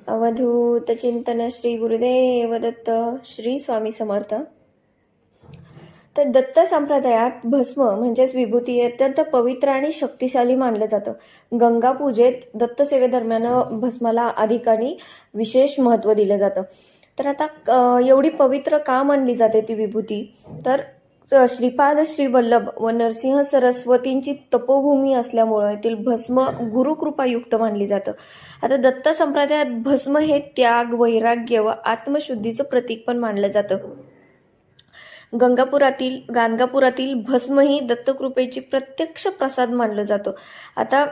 अवधूत चिंतन श्री गुरुदेव दत्त श्री स्वामी समर्थ. तर दत्त संप्रदायात भस्म म्हणजेच विभूती अत्यंत पवित्र आणि शक्तिशाली मानलं जातं. गंगा पूजेत दत्तसेवेदरम्यान भस्माला अधिक आणि विशेष महत्त्व दिलं जातं. तर आता एवढी पवित्र का मानली जाते ती विभूती? तर श्रीपाद श्री वल्लभ व नरसिंह सरस्वतींची तपोभूमी असल्यामुळे येथील भस्म गुरुकृपायुक्त मानली जातं. आता दत्त संप्रदायात भस्म हे त्याग, वैराग्य व आत्मशुद्धीचं प्रतीक पण मानलं जातं. गाणगापुरातील भस्म ही दत्तकृपेची प्रत्यक्ष प्रसाद मानलं जातो. आता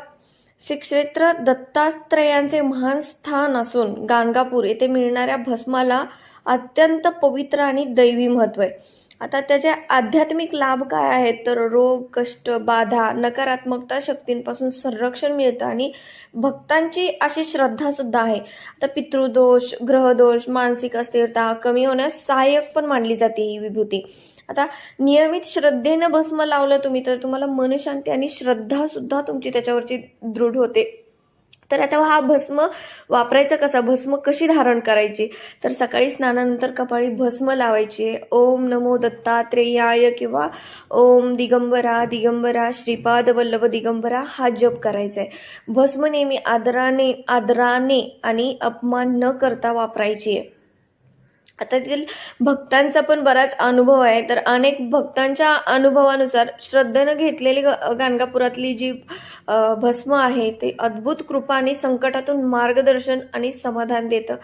श्री क्षेत्र दत्तात्रयांचे महान स्थान असून गाणगापूर येथे मिळणाऱ्या भस्माला अत्यंत पवित्र आणि दैवी महत्त्व आहे. आता त्याचे आध्यात्मिक लाभ काय आहेत? तर रोग, कष्ट, बाधा, नकारात्मकता शक्तींपासून संरक्षण मिळतं आणि भक्तांची अशी श्रद्धा सुद्धा आहे. आता पितृदोष, ग्रहदोष, मानसिक अस्थिरता कमी होण्यास सहाय्यक पण मानली जाते ही विभूती. आता नियमित श्रद्धेनं भस्म लावलं तुम्ही तर तुम्हाला मनशांती आणि श्रद्धा सुद्धा तुमची त्याच्यावरची दृढ होते. तर आता हा भस्म वापरायचा कसा? भस्म कशी धारण करायची? तर सकाळी स्नानानंतर कपाळी भस्म लावायची. ओम नमो दत्तात्रेयाय किंवा ओम दिगंबरा दिगंबरा श्रीपाद वल्लभ दिगंबरा हा जप करायचा आहे. भस्म नेहमी आदराने आणि अपमान न करता वापरायची आहे. आता येथील भक्तांचा पण बराच अनुभव आहे. तर अनेक भक्तांच्या अनुभवानुसार श्रद्धेनं घेतलेली गाणगापुरातली जी भस्म आहे ते अद्भुत कृपा आणि संकटातून मार्गदर्शन आणि समाधान देतं.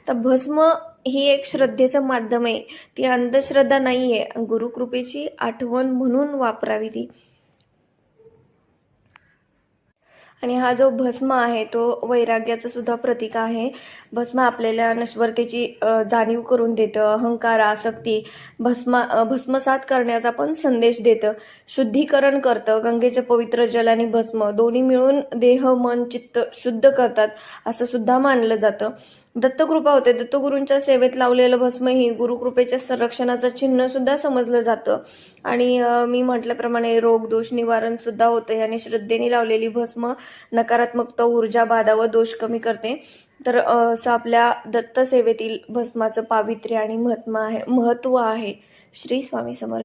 तर भस्म ही एक श्रद्धेचं माध्यम आहे, ती अंधश्रद्धा नाही आहे. गुरुकृपेची आठवण म्हणून वापरावी ती. आणि हा जो भस्म आहे तो वैराग्याचं सुद्धा प्रतीक आहे. भस्म आपल्याला नश्वरतेची जाणीव करून देतं. अहंकार, आसक्ती भस्मसात करण्याचा पण संदेश देतं. शुद्धीकरण करतं. गंगेचे पवित्र जल आणि भस्म दोन्ही मिळून देह, मन, चित्त शुद्ध करतात असं सुद्धा मानलं जातं. दत्तकृपा होते. दत्तगुरूंच्या सेवेत लावलेलं भस्म ही गुरुकृपेच्या संरक्षणाचं चिन्ह सुद्धा समजलं जातं. आणि मी म्हटल्याप्रमाणे रोग, दोष निवारण सुद्धा होतं. याने श्रद्धेने लावलेली भस्म नकारात्मकता, ऊर्जा, बाधा व दोष कमी करते. तर असं आपल्या दत्त सेवेतील भस्माचं पावित्र्य आणि महत्त्व आहे. श्री स्वामी समर्थ.